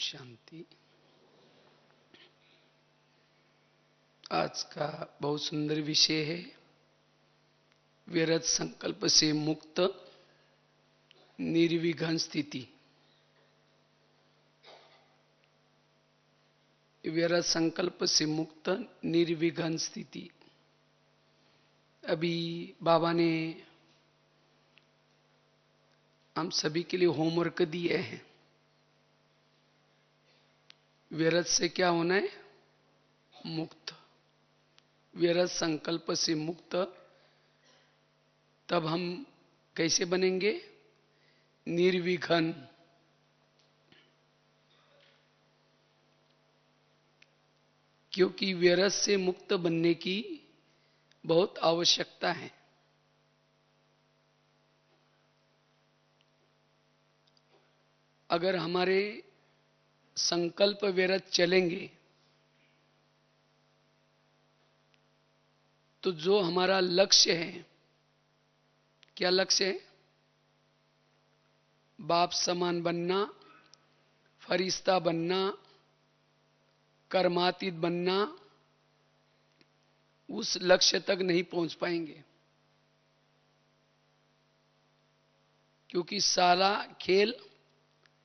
शांति। आज का बहुत सुंदर विषय है व्यर्थ संकल्प से मुक्त निर्विघ्न स्थिति। व्यर्थ संकल्प से मुक्त निर्विघ्न स्थिति। अभी बाबा ने हम सभी के लिए होमवर्क दिए हैं। व्यर्थ से क्या होना है? मुक्त। व्यर्थ संकल्प से मुक्त। तब हम कैसे बनेंगे? निर्विघ्न। क्योंकि व्यर्थ से मुक्त बनने की बहुत आवश्यकता है। अगर हमारे संकल्प व्यर्थ चलेंगे तो जो हमारा लक्ष्य है, क्या लक्ष्य है? बाप समान बनना, फरिश्ता बनना, कर्मातीत बनना, उस लक्ष्य तक नहीं पहुंच पाएंगे। क्योंकि सारा खेल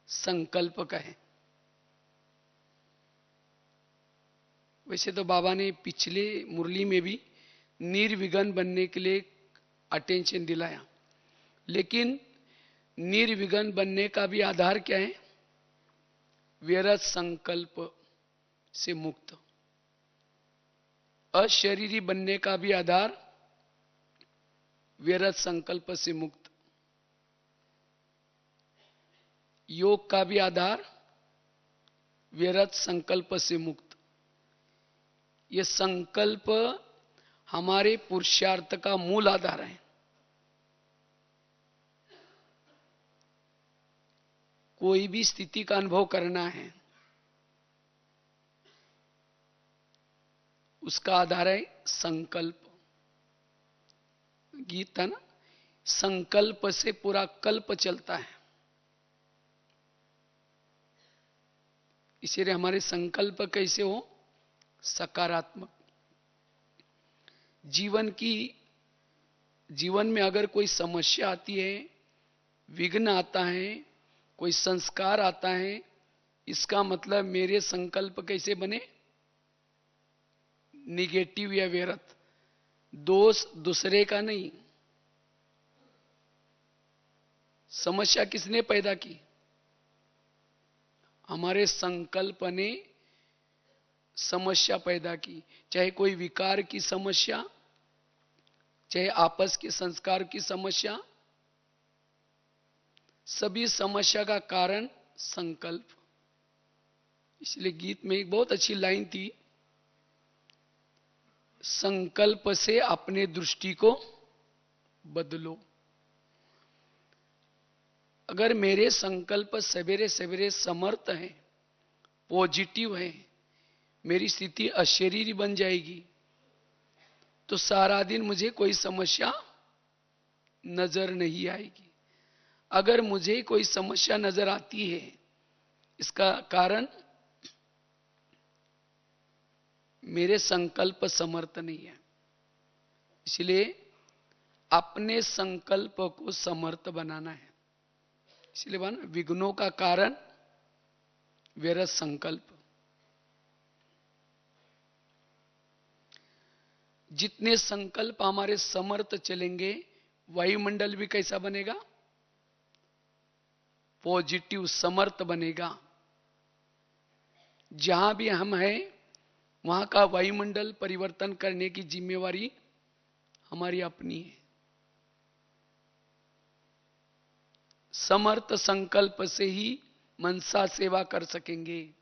संकल्प का है। वैसे तो बाबा ने पिछले मुरली में भी निर्विघ्न बनने के लिए अटेंशन दिलाया, लेकिन निर्विघ्न बनने का भी आधार क्या है? व्यर्थ संकल्प से मुक्त। अशरीरी बनने का भी आधार व्यर्थ संकल्प से मुक्त। योग का भी आधार व्यर्थ संकल्प से मुक्त। यह संकल्प हमारे पुरुषार्थ का मूल आधार है। कोई भी स्थिति का अनुभव करना है, उसका आधार है संकल्प। गीत है ना, संकल्प से पूरा कल्प चलता है। इसलिए हमारे संकल्प कैसे हो? सकारात्मक। जीवन में अगर कोई समस्या आती है, विघ्न आता है, कोई संस्कार आता है, इसका मतलब मेरे संकल्प कैसे बने? निगेटिव या व्यर्थ। दोष दूसरे का नहीं। समस्या किसने पैदा की? हमारे संकल्प ने समस्या पैदा की। चाहे कोई विकार की समस्या, चाहे आपस के संस्कार की समस्या, सभी समस्या का कारण संकल्प। इसलिए गीत में एक बहुत अच्छी लाइन थी, संकल्प से अपने दृष्टि को बदलो। अगर मेरे संकल्प सवेरे सवेरे समर्थ है, पॉजिटिव है, मेरी स्थिति अशरीरी बन जाएगी, तो सारा दिन मुझे कोई समस्या नजर नहीं आएगी। अगर मुझे कोई समस्या नजर आती है, इसका कारण मेरे संकल्प समर्थ नहीं है। इसलिए अपने संकल्प को समर्थ बनाना है। इसलिए बना विघ्नों का कारण व्यर्थ संकल्प। जितने संकल्प हमारे समर्थ चलेंगे, वायुमंडल भी कैसा बनेगा? पॉजिटिव, समर्थ बनेगा। जहां भी हम हैं, वहां का वायुमंडल परिवर्तन करने की जिम्मेवारी हमारी अपनी है। समर्थ संकल्प से ही मनसा सेवा कर सकेंगे।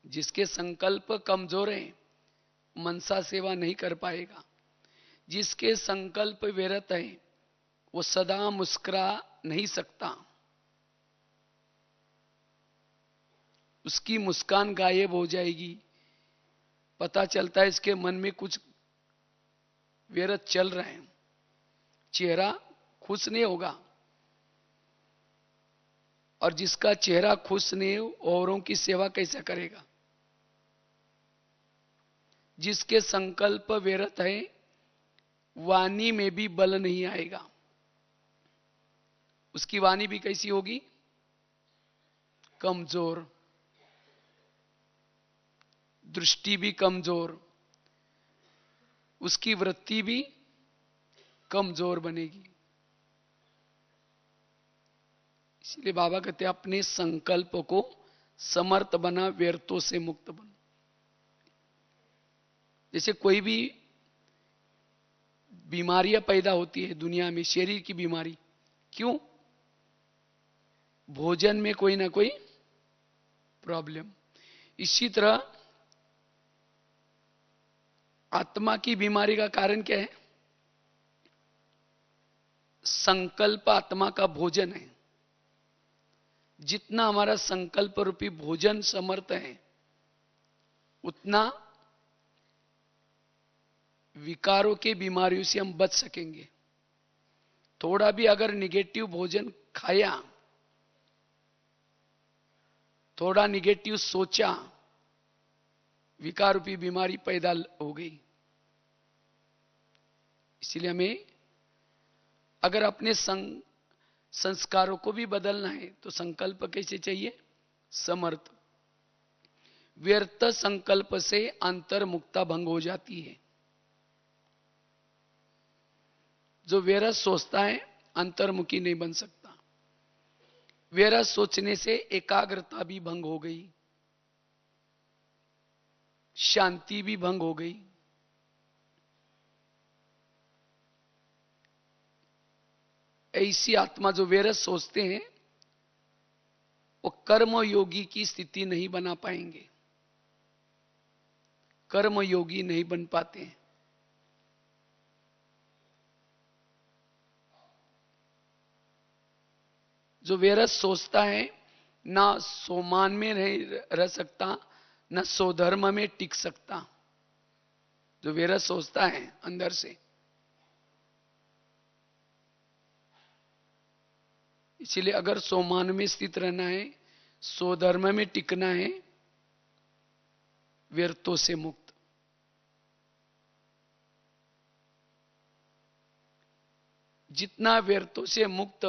जिसके संकल्प कमजोर हैं, मनसा सेवा नहीं कर पाएगा। जिसके संकल्प व्यर्थ है, वो सदा मुस्कुरा नहीं सकता। उसकी मुस्कान गायब हो जाएगी। पता चलता है इसके मन में कुछ व्यर्थ चल रहे हैं। चेहरा खुश नहीं होगा। और जिसका चेहरा खुश नहीं, औरों की सेवा कैसे करेगा? जिसके संकल्प व्यर्थ है, वाणी में भी बल नहीं आएगा। उसकी वाणी भी कैसी होगी? कमजोर, दृष्टि भी कमजोर, उसकी वृत्ति भी कमजोर बनेगी। इसलिए बाबा कहते हैं अपने संकल्प को समर्थ बना, व्यर्थों से मुक्त बना। जैसे कोई भी बीमारियां पैदा होती है दुनिया में, शरीर की बीमारी, क्यों? भोजन में कोई ना कोई प्रॉब्लम। इसी तरह आत्मा की बीमारी का कारण क्या है? संकल्प आत्मा का भोजन है। जितना हमारा संकल्प रूपी भोजन समर्थ है, उतना विकारों के बीमारियों से हम बच सकेंगे। थोड़ा भी अगर निगेटिव भोजन खाया, थोड़ा निगेटिव सोचा, विकार रूपी बीमारी पैदा हो गई। इसलिए हमें अगर अपने संस्कारों को भी बदलना है तो संकल्प कैसे चाहिए? समर्थ। व्यर्थ संकल्प से अंतर्मुक्ता भंग हो जाती है। जो व्यर्थ सोचता है अंतर्मुखी नहीं बन सकता। व्यर्थ सोचने से एकाग्रता भी भंग हो गई, शांति भी भंग हो गई। ऐसी आत्मा जो व्यर्थ सोचते हैं, वो कर्म योगी की स्थिति नहीं बना पाएंगे, कर्म योगी नहीं बन पाते हैं। जो व्यर्थ सोचता है ना सोमान में रह सकता, न स्वधर्म में टिक सकता। जो व्यर्थ सोचता है अंदर से, इसलिए अगर सोमान में स्थित रहना है, स्वधर्म में टिकना है, व्यर्थों से मुक्त। जितना व्यर्थों से मुक्त,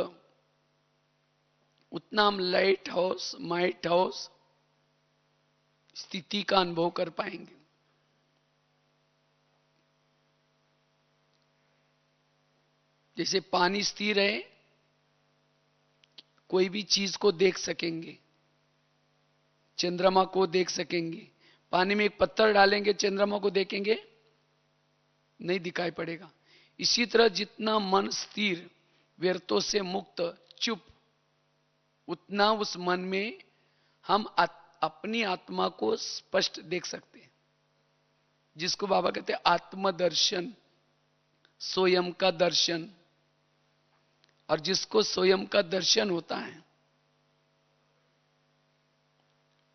उतना हम लाइट हाउस, माइट हाउस स्थिति का अनुभव कर पाएंगे। जैसे पानी स्थिर है, कोई भी चीज को देख सकेंगे, चंद्रमा को देख सकेंगे। पानी में एक पत्थर डालेंगे, चंद्रमा को देखेंगे? नहीं दिखाई पड़ेगा। इसी तरह जितना मन स्थिर, व्यर्थों से मुक्त, चुप, उतना उस मन में हम अपनी आत्मा को स्पष्ट देख सकते हैं, जिसको बाबा कहते हैं आत्मदर्शन, स्वयं का दर्शन। और जिसको स्वयं का दर्शन होता है,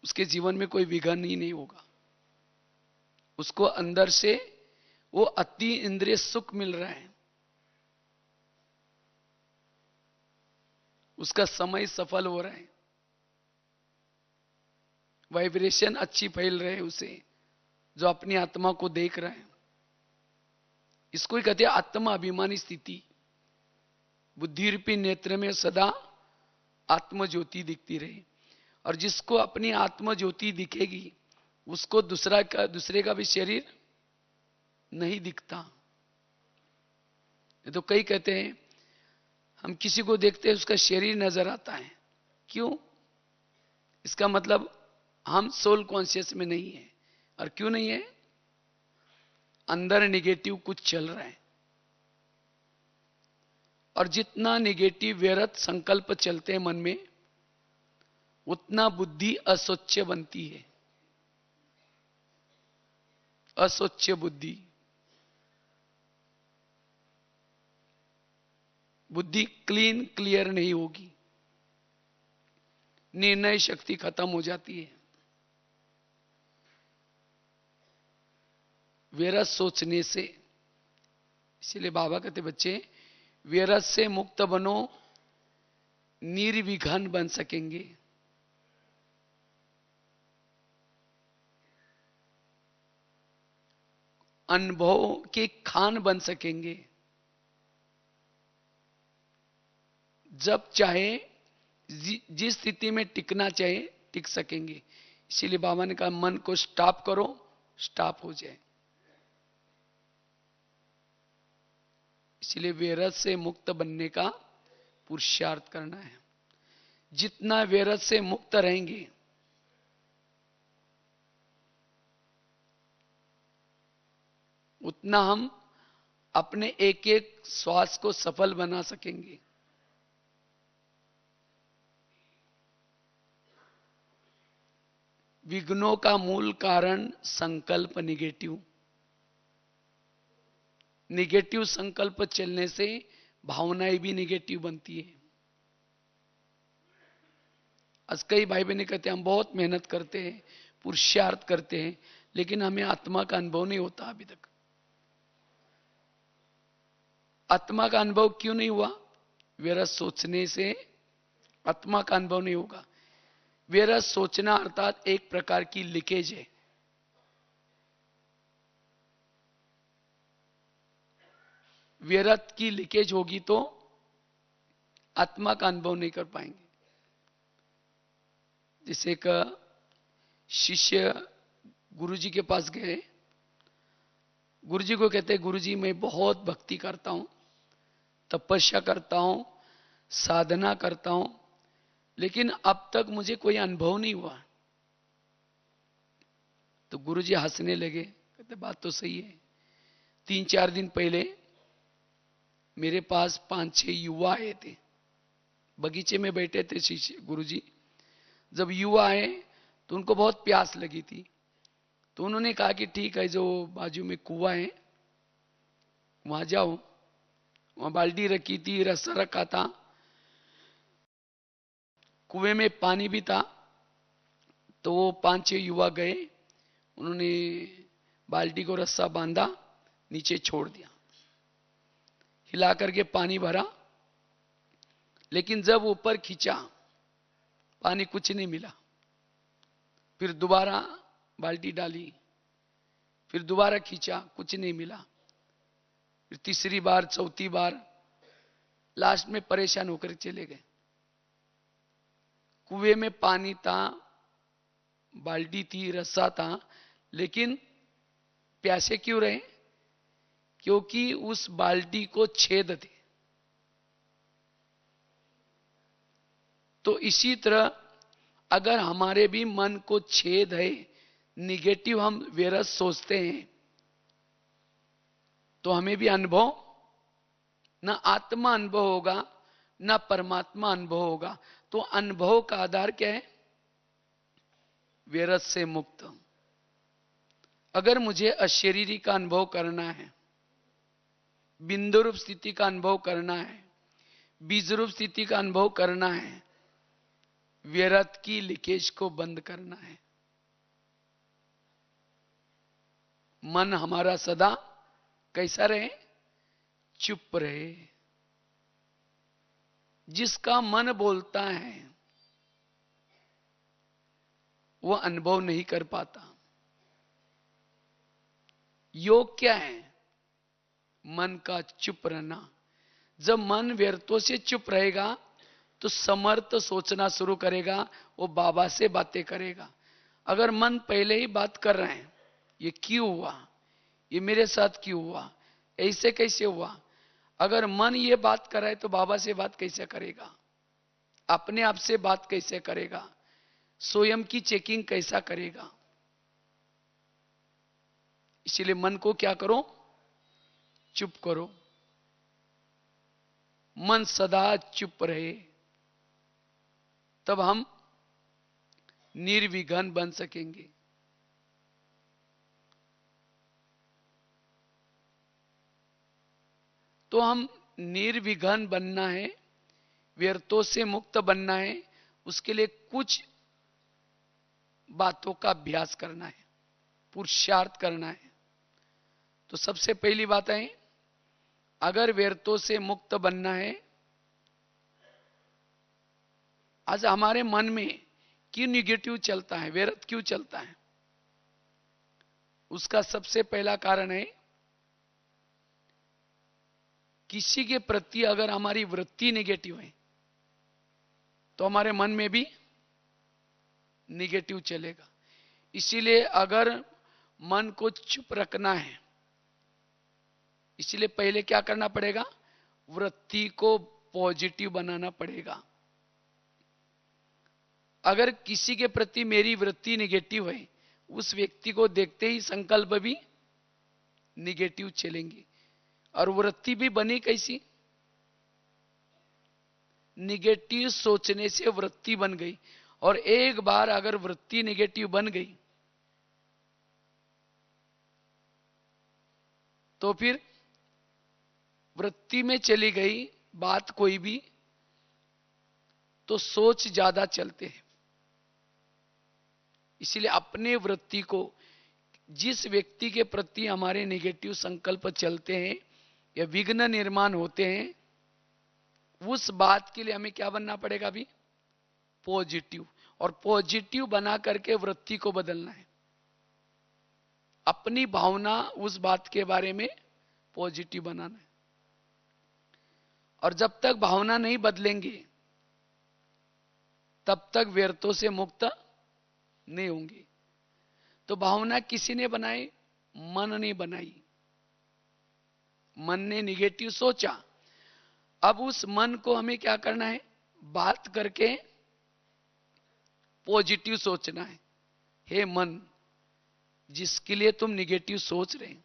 उसके जीवन में कोई विघ्न ही नहीं होगा। उसको अंदर से वो अति इंद्रिय सुख मिल रहा है, उसका समय सफल हो रहा है, वाइब्रेशन अच्छी फैल रहे उसे, जो अपनी आत्मा को देख रहा है। इसको ही कहते हैं आत्मा अभिमानी स्थिति। बुद्धि रूपी नेत्र में सदा आत्म ज्योति दिखती रहे। और जिसको अपनी आत्म ज्योति दिखेगी, उसको दूसरे का भी शरीर नहीं दिखता। तो कई कहते हैं हम किसी को देखते हैं, उसका शरीर नजर आता है। क्यों? इसका मतलब हम सोल कॉन्शियस में नहीं है। और क्यों नहीं है? अंदर निगेटिव कुछ चल रहा है। और जितना निगेटिव व्यर्थ संकल्प चलते हैं मन में, उतना बुद्धि अस्वच्छ बनती है। अस्वच्छ बुद्धि, बुद्धि क्लीन क्लियर नहीं होगी, निर्णय शक्ति खत्म हो जाती है। व्यर्थ सोचने से, इसलिए बाबा कहते बच्चे व्यर्थ से मुक्त बनो, निर्विघ्न बन सकेंगे, अनुभव के खान बन सकेंगे, जब चाहे जिस स्थिति में टिकना चाहे टिक सकेंगे। इसीलिए बाबा ने कहा मन को स्टॉप करो, स्टॉप हो जाए। इसलिए व्यर्थ से मुक्त बनने का पुरुषार्थ करना है। जितना व्यर्थ से मुक्त रहेंगे, उतना हम अपने एक एक श्वास को सफल बना सकेंगे। विघ्नों का मूल कारण संकल्प निगेटिव। निगेटिव संकल्प चलने से भावनाएं भी निगेटिव बनती है। आज कई भाई बहन कहते हैं हम बहुत मेहनत करते हैं, पुरुषार्थ करते हैं, लेकिन हमें आत्मा का अनुभव नहीं होता अभी तक। आत्मा का अनुभव क्यों नहीं हुआ? व्यर्थ सोचने से आत्मा का अनुभव नहीं होगा। व्यर्थ सोचना अर्थात एक प्रकार की लीकेज है। व्यर्थ की लीकेज होगी तो आत्मा का अनुभव नहीं कर पाएंगे। जैसे एक शिष्य गुरुजी के पास गए, गुरुजी को कहते, गुरुजी मैं बहुत भक्ति करता हूं, तपस्या करता हूं, साधना करता हूं, लेकिन अब तक मुझे कोई अनुभव नहीं हुआ। तो गुरुजी हंसने लगे, कहते बात तो सही है। 3-4 दिन पहले मेरे पास 5-6 युवा आए थे, बगीचे में बैठे थे शिष्य गुरुजी। जब युवा आए तो उनको बहुत प्यास लगी थी, तो उन्होंने कहा कि ठीक है, जो बाजू में कुआं है वहां जाओ। वहां बाल्टी रखी थी, रस्सा रखा था, कुएं में पानी भी था। तो वो 5-6 युवा गए, उन्होंने बाल्टी को रस्सा बांधा, नीचे छोड़ दिया, हिला करके पानी भरा, लेकिन जब ऊपर खींचा पानी कुछ नहीं मिला। फिर दोबारा बाल्टी डाली, फिर दोबारा खींचा, कुछ नहीं मिला। फिर तीसरी बार, चौथी बार, लास्ट में परेशान होकर चले गए। कुएं में पानी था, बाल्टी थी, रस्सा था, लेकिन प्यासे क्यों रहे? क्योंकि उस बाल्टी को छेद थे। तो इसी तरह अगर हमारे भी मन को छेद है, निगेटिव हम व्यर्थ सोचते हैं, तो हमें भी अनुभव, ना आत्मा अनुभव होगा, ना परमात्मा अनुभव होगा। तो अनुभव का आधार क्या है? व्यर्थ से मुक्त। अगर मुझे अशरीरी का अनुभव करना है, बिंदु रूप स्थिति का अनुभव करना है, बीज रूप स्थिति का अनुभव करना है, व्यर्थ की लीकेज को बंद करना है। मन हमारा सदा कैसा रहे? चुप रहे। जिसका मन बोलता है वो अनुभव नहीं कर पाता। योग क्या है? मन का चुप रहना। जब मन व्यर्थों से चुप रहेगा तो समर्थ सोचना शुरू करेगा, वो बाबा से बातें करेगा। अगर मन पहले ही बात कर रहे हैं, ये क्यों हुआ, ये मेरे साथ क्यों हुआ, ऐसे कैसे हुआ, अगर मन ये बात कर रहा है तो बाबा से बात कैसे करेगा, अपने आप से बात कैसे करेगा, स्वयं की चेकिंग कैसा करेगा। इसलिए मन को क्या करो? चुप करो। मन सदा चुप रहे, तब हम निर्विघ्न बन सकेंगे। तो हम निर्विघ्न बनना है, व्यर्थों से मुक्त बनना है, उसके लिए कुछ बातों का अभ्यास करना है, पुरुषार्थ करना है। तो सबसे पहली बात है, अगर व्यर्थों से मुक्त बनना है आज हमारे मन में क्यों निगेटिव चलता है, व्यर्थ क्यों चलता है? उसका सबसे पहला कारण है, किसी के प्रति अगर हमारी वृत्ति नेगेटिव है तो हमारे मन में भी नेगेटिव चलेगा। इसीलिए अगर मन को चुप रखना है, इसलिए पहले क्या करना पड़ेगा? वृत्ति को पॉजिटिव बनाना पड़ेगा। अगर किसी के प्रति मेरी वृत्ति नेगेटिव है, उस व्यक्ति को देखते ही संकल्प भी नेगेटिव चलेंगे। और वृत्ति भी बनी कैसी? नेगेटिव सोचने से वृत्ति बन गई। और एक बार अगर वृत्ति नेगेटिव बन गई तो फिर वृत्ति में चली गई बात कोई भी, तो सोच ज्यादा चलते हैं। इसलिए अपने वृत्ति को, जिस व्यक्ति के प्रति हमारे नेगेटिव संकल्प चलते हैं या विघ्न निर्माण होते हैं, उस बात के लिए हमें क्या बनना पड़ेगा? अभी पॉजिटिव। और पॉजिटिव बना करके वृत्ति को बदलना है। अपनी भावना उस बात के बारे में पॉजिटिव बनाना है। और जब तक भावना नहीं बदलेंगे तब तक व्यर्थों से मुक्त नहीं होंगे। तो भावना किसी ने बनाई? मन ने बनाई। मन ने निगेटिव सोचा। अब उस मन को हमें क्या करना है? बात करके पॉजिटिव सोचना है। हे मन, जिसके लिए तुम निगेटिव सोच रहे हैं,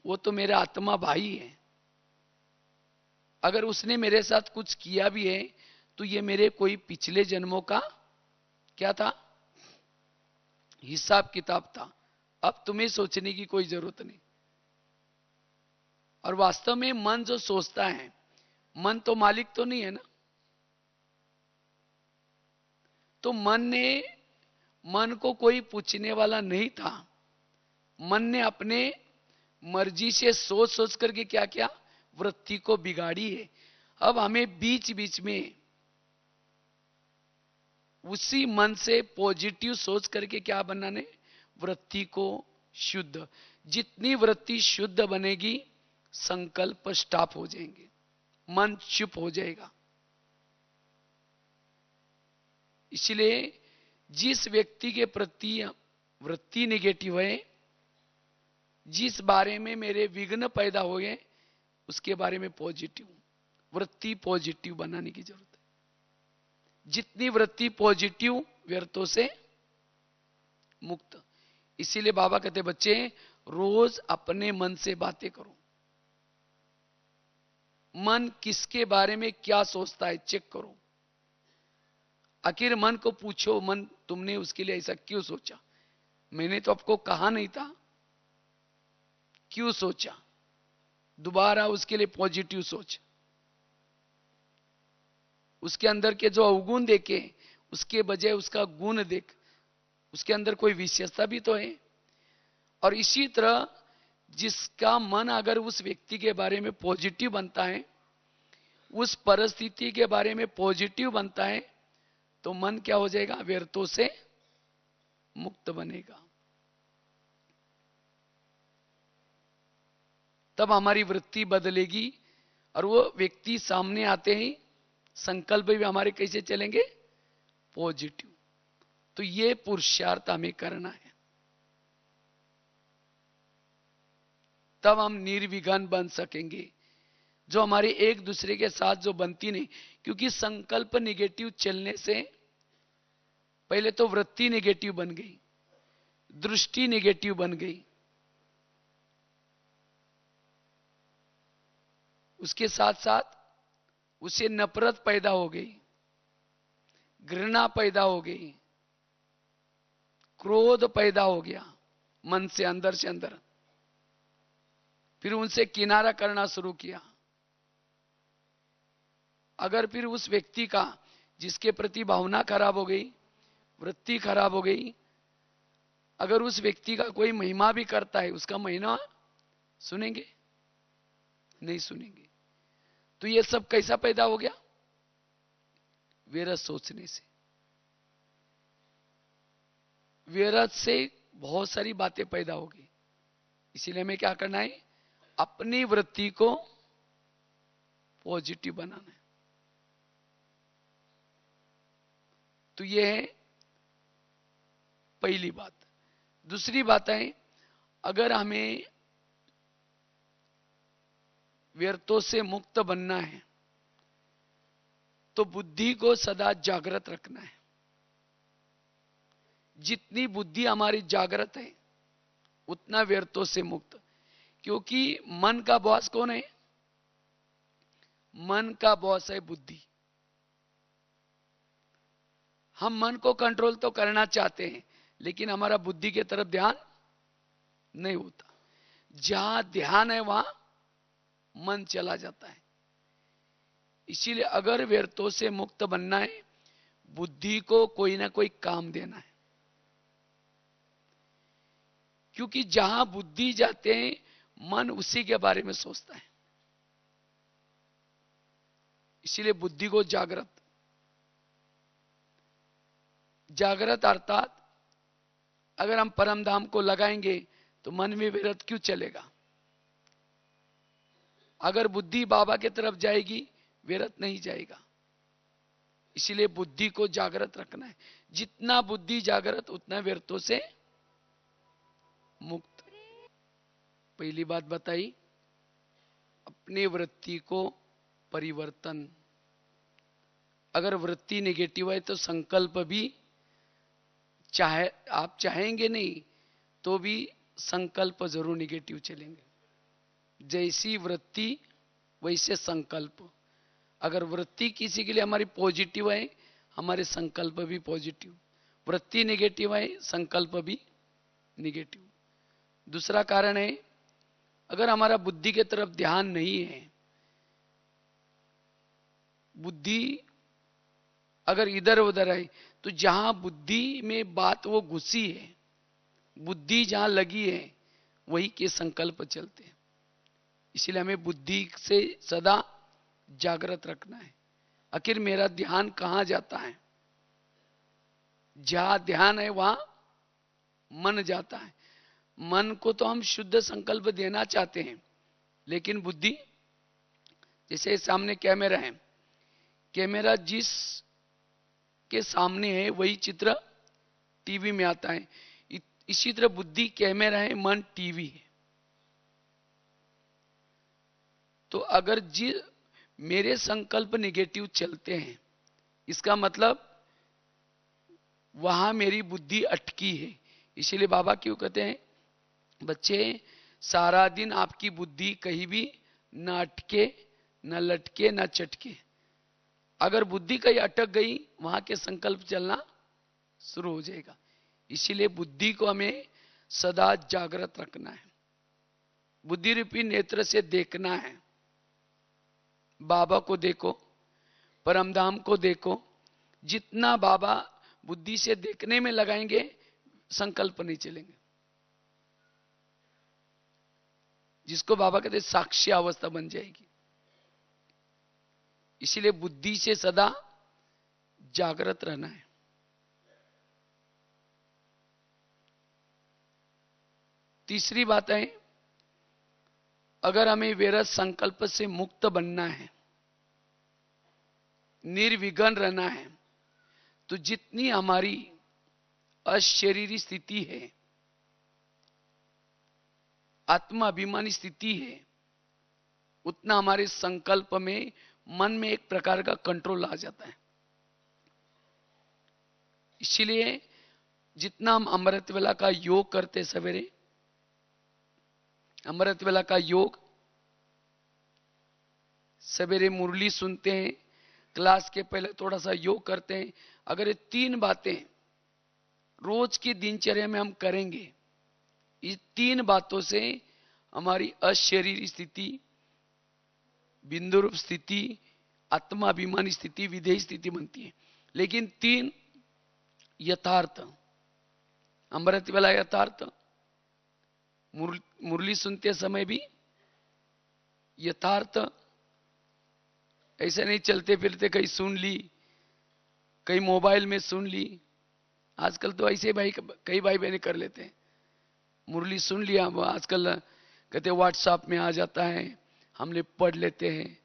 वो तो मेरा आत्मा भाई है। अगर उसने मेरे साथ कुछ किया भी है तो ये मेरे कोई पिछले जन्मों का क्या था? हिसाब किताब था। अब तुम्हें सोचने की कोई जरूरत नहीं। और वास्तव में मन जो सोचता है, मन तो मालिक तो नहीं है ना। तो मन को कोई पूछने वाला नहीं था। मन ने अपने मर्जी से सोच सोच करके क्या किया? वृत्ति को बिगाड़ी है। अब हमें बीच बीच में उसी मन से पॉजिटिव सोच करके क्या बनाने? वृत्ति को शुद्ध। जितनी वृत्ति शुद्ध बनेगी, संकल्प स्टॉप हो जाएंगे, मन चुप हो जाएगा। इसलिए जिस व्यक्ति के प्रति वृत्ति नेगेटिव है, जिस बारे में मेरे विघ्न पैदा हो गए, उसके बारे में पॉजिटिव वृत्ति पॉजिटिव बनाने की जरूरत है। जितनी वृत्ति पॉजिटिव, व्यर्थों से मुक्त। इसीलिए बाबा कहते, बच्चे रोज अपने मन से बातें करो। मन किसके बारे में क्या सोचता है चेक करो। आखिर मन को पूछो, मन तुमने उसके लिए ऐसा क्यों सोचा? मैंने तो आपको कहा नहीं था, क्यों सोचा? दोबारा उसके लिए पॉजिटिव सोच। उसके अंदर के जो अवगुण देखे, उसके बजाय उसका गुण देख। उसके अंदर कोई विशेषता भी तो है। और इसी तरह जिसका मन अगर उस व्यक्ति के बारे में पॉजिटिव बनता है, उस परिस्थिति के बारे में पॉजिटिव बनता है, तो मन क्या हो जाएगा? व्यर्थों से मुक्त बनेगा। तब हमारी वृत्ति बदलेगी और वो व्यक्ति सामने आते ही संकल्प भी हमारे कैसे चलेंगे? पॉजिटिव। तो ये पुरुषार्थ हमें करना है, तब हम निर्विघ्न बन सकेंगे। जो हमारे एक दूसरे के साथ जो बनती नहीं, क्योंकि संकल्प नेगेटिव चलने से पहले तो वृत्ति नेगेटिव बन गई, दृष्टि नेगेटिव बन गई, उसके साथ साथ उसे नफरत पैदा हो गई, घृणा पैदा हो गई, क्रोध पैदा हो गया मन से, अंदर से अंदर। फिर उनसे किनारा करना शुरू किया। अगर फिर उस व्यक्ति का, जिसके प्रति भावना खराब हो गई, वृत्ति खराब हो गई, अगर उस व्यक्ति का कोई महिमा भी करता है, उसका महिमा सुनेंगे? नहीं सुनेंगे। तो ये सब कैसा पैदा हो गया? व्यर्थ सोचने से। व्यर्थ से बहुत सारी बातें पैदा होगी। इसीलिए हमें क्या करना है? अपनी वृत्ति को पॉजिटिव बनाना है। तो ये है पहली बात। दूसरी बात है, अगर हमें व्यर्थों से मुक्त बनना है तो बुद्धि को सदा जागृत रखना है। जितनी बुद्धि हमारी जागृत है उतना व्यर्थों से मुक्त। क्योंकि मन का बॉस कौन है? मन का बॉस है बुद्धि। हम मन को कंट्रोल तो करना चाहते हैं, लेकिन हमारा बुद्धि की तरफ ध्यान नहीं होता। जहां ध्यान है वहां मन चला जाता है। इसीलिए अगर व्यर्थों से मुक्त बनना है, बुद्धि को कोई ना कोई काम देना है। क्योंकि जहां बुद्धि जाते हैं मन उसी के बारे में सोचता है। इसीलिए बुद्धि को जागृत, जागृत अर्थात अगर हम परम धाम को लगाएंगे तो मन में व्यर्थ क्यों चलेगा? अगर बुद्धि बाबा की तरफ जाएगी व्यर्थ नहीं जाएगा। इसीलिए बुद्धि को जागृत रखना है। जितना बुद्धि जागृत उतना व्यर्थों से मुक्त। पहली बात बताई, अपनी वृत्ति को परिवर्तन। अगर वृत्ति नेगेटिव है तो संकल्प भी चाहे आप चाहेंगे नहीं तो भी संकल्प जरूर नेगेटिव चलेंगे। जैसी वृत्ति वैसे संकल्प। अगर वृत्ति किसी के लिए हमारी पॉजिटिव है, हमारे संकल्प भी पॉजिटिव। वृत्ति नेगेटिव है, संकल्प भी नेगेटिव। दूसरा कारण है, अगर हमारा बुद्धि की तरफ ध्यान नहीं है, बुद्धि अगर इधर उधर है, तो जहां बुद्धि में बात वो घुसी है, बुद्धि जहां लगी है वही के संकल्प चलते हैं। इसलिए हमें बुद्धि से सदा जागृत रखना है। आखिर मेरा ध्यान कहां जाता है? जहां ध्यान है वहां मन जाता है। मन को तो हम शुद्ध संकल्प देना चाहते हैं, लेकिन बुद्धि, जैसे सामने कैमरा है, कैमरा जिस के सामने है वही चित्र टीवी में आता है। इसी तरह बुद्धि कैमरा है, मन टीवी है। तो अगर मेरे संकल्प नेगेटिव चलते हैं, इसका मतलब वहां मेरी बुद्धि अटकी है। इसीलिए बाबा क्यों कहते हैं, बच्चे सारा दिन आपकी बुद्धि कहीं भी न अटके, न लटके, न चटके। अगर बुद्धि कहीं अटक गई, वहां के संकल्प चलना शुरू हो जाएगा। इसीलिए बुद्धि को हमें सदा जागृत रखना है। बुद्धि रूपी नेत्र से देखना है। बाबा को देखो, परमधाम को देखो। जितना बाबा बुद्धि से देखने में लगाएंगे, संकल्प नहीं चलेंगे। जिसको बाबा कहते हैं साक्षी अवस्था बन जाएगी। इसीलिए बुद्धि से सदा जागृत रहना है। तीसरी बात है, अगर हमें व्यर्थ संकल्प से मुक्त बनना है, निर्विघ्न रहना है, तो जितनी हमारी अशरीरी स्थिति है, आत्माभिमानी स्थिति है, उतना हमारे संकल्प में, मन में एक प्रकार का कंट्रोल आ जाता है। इसीलिए जितना हम अमृत वेला का योग करते, सवेरे अमृत वेला का योग, सवेरे मुरली सुनते हैं, क्लास के पहले थोड़ा सा योग करते हैं। अगर ये तीन बातें रोज की दिनचर्या में हम करेंगे, इस तीन बातों से हमारी अशरीरी स्थिति, बिंदु रूप स्थिति, आत्माभिमानी स्थिति, विधेय स्थिति बनती है। लेकिन तीन यथार्थ, अमृत वेला यथार्थ, मुरली सुनते समय भी यथार्थ, ऐसे नहीं चलते फिरते कहीं सुन ली, कहीं मोबाइल में सुन ली। आजकल तो ऐसे भाई कई भाई बहने कर लेते हैं, मुरली सुन लिया, वो आजकल कहते व्हाट्सएप में आ जाता है, हम लोग पढ़ लेते हैं,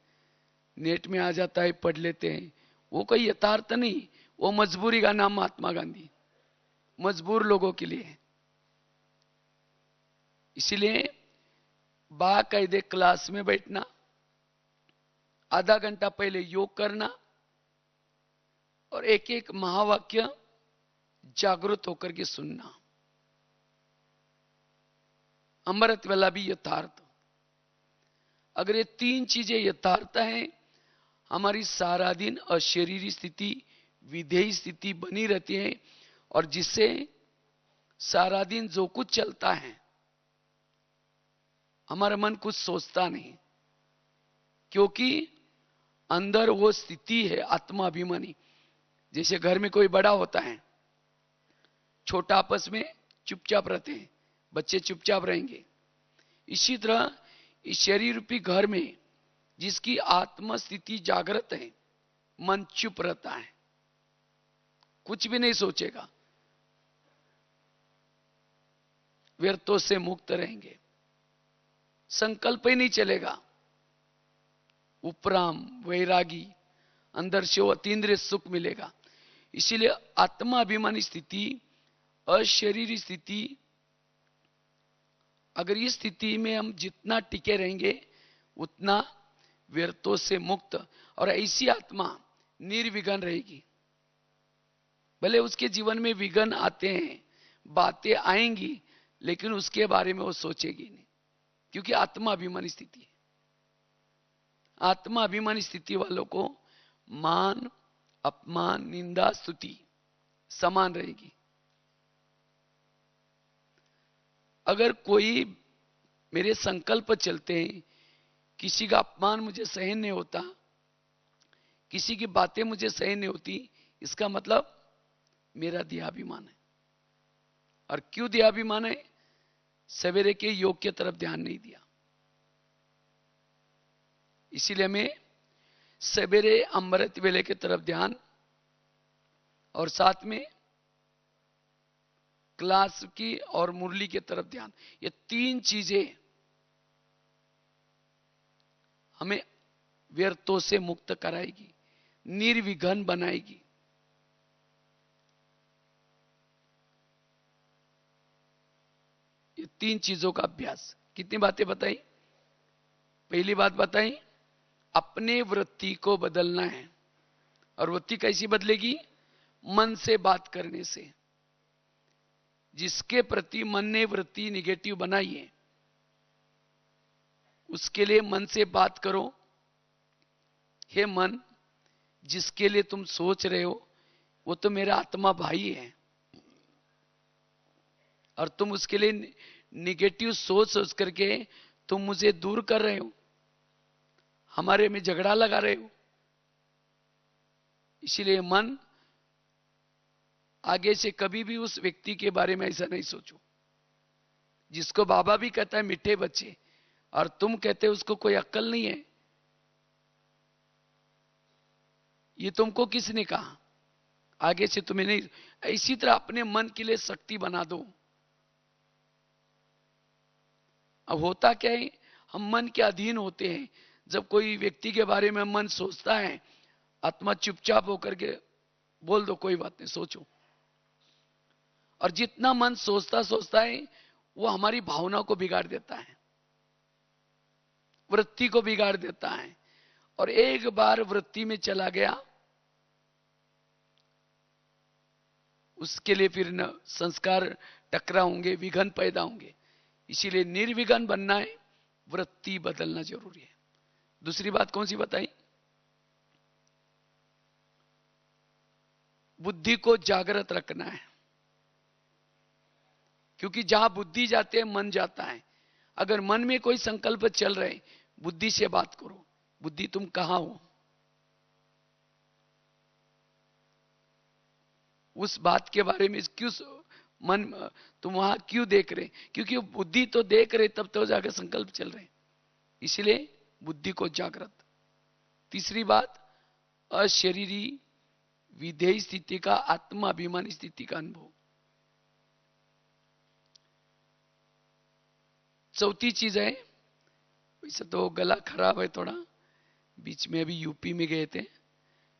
नेट में आ जाता है पढ़ लेते हैं। वो कोई यथार्थ नहीं, वो मजबूरी का नाम महात्मा गांधी, मजबूर लोगों के लिए। इसलिए बाकायदे क्लास में बैठना, आधा घंटा पहले योग करना और एक एक महावाक्य जागृत होकर के सुनना। अमृत वेला भी यथार्थ। अगर ये तीन चीजें यथार्थ हैं, हमारी सारा दिन अशरीरी स्थिति, विधेयी स्थिति बनी रहती है, और जिससे सारा दिन जो कुछ चलता है, हमारा मन कुछ सोचता नहीं, क्योंकि अंदर वो स्थिति है आत्माभिमानी। जैसे घर में कोई बड़ा होता है, छोटा आपस में चुपचाप रहते हैं, बच्चे चुपचाप रहेंगे। इसी तरह इस शरीर रूपी घर में जिसकी आत्म स्थिति जागृत है, मन चुप रहता है, कुछ भी नहीं सोचेगा, व्यर्थों से मुक्त रहेंगे, संकल्प ही नहीं चलेगा, उपराम वैरागी, अंदर से वो अतीन्द्रिय सुख मिलेगा। इसीलिए आत्माभिमानी स्थिति, अशरीरी स्थिति, अगर इस स्थिति में हम जितना टिके रहेंगे उतना व्यर्थों से मुक्त, और ऐसी आत्मा निर्विघ्न रहेगी। भले उसके जीवन में विघ्न आते हैं, बातें आएंगी, लेकिन उसके बारे में वो सोचेगी नहीं, क्योंकि आत्मा अभिमानी स्थिति है। आत्मा अभिमानी स्थिति वालों को मान, अपमान, निंदा, स्तुति समान रहेगी। अगर कोई मेरे संकल्प चलते हैं, किसी का अपमान मुझे सहन नहीं होता, किसी की बातें मुझे सहन नहीं होती, इसका मतलब मेरा देहाभिमान है। और क्यों देहाभिमान है? सवेरे के योग की तरफ ध्यान नहीं दिया। इसीलिए हमें सवेरे अमृत वेले की तरफ ध्यान, और साथ में क्लास की और मुरली की तरफ ध्यान। ये तीन चीजें हमें व्यर्थों से मुक्त कराएगी, निर्विघ्न बनाएगी। ये तीन चीजों का अभ्यास। कितनी बातें बताई? पहली बात बताई, अपने वृत्ति को बदलना है। और वृत्ति कैसी बदलेगी? मन से बात करने से। जिसके प्रति मन ने वृत्ति निगेटिव बनाई है, उसके लिए मन से बात करो, हे मन, जिसके लिए तुम सोच रहे हो वो तो मेरा आत्मा भाई है, और तुम उसके लिए निगेटिव सोच सोच करके तुम मुझे दूर कर रहे हो, हमारे में झगड़ा लगा रहे हो। इसीलिए मन, आगे से कभी भी उस व्यक्ति के बारे में ऐसा नहीं सोचो जिसको बाबा भी कहता है मीठे बच्चे, और तुम कहते हो उसको कोई अक्ल नहीं है। ये तुमको किसने कहा? आगे से तुम्हें नहीं। इसी तरह अपने मन के लिए शक्ति बना दो। अब होता क्या है, हम मन के अधीन होते हैं। जब कोई व्यक्ति के बारे में मन सोचता है, आत्मा चुपचाप होकर के बोल दो कोई बात नहीं, सोचो। और जितना मन सोचता सोचता है, वो हमारी भावना को बिगाड़ देता है, वृत्ति को बिगाड़ देता है। और एक बार वृत्ति में चला गया, उसके लिए फिर न संस्कार टकरा होंगे, विघ्न पैदा होंगे। इसीलिए निर्विघ्न बनना है, वृत्ति बदलना जरूरी है। दूसरी बात कौन सी बताई? बुद्धि को जागृत रखना है, क्योंकि जहां बुद्धि जाते है मन जाता है। अगर मन में कोई संकल्प चल रहे, बुद्धि से बात करो, बुद्धि तुम कहां हो, उस बात के बारे में क्यों मन तुम वहां क्यों देख रहे? क्योंकि बुद्धि तो देख रहे, तब तो जाकर संकल्प चल रहे। इसलिए बुद्धि को जागृत। तीसरी बात, अशरीरी विधेय स्थिति का, आत्माभिमानी स्थिति का अनुभव। चौथी चीज है, वैसे तो गला खराब है थोड़ा, बीच में अभी यूपी में गए थे,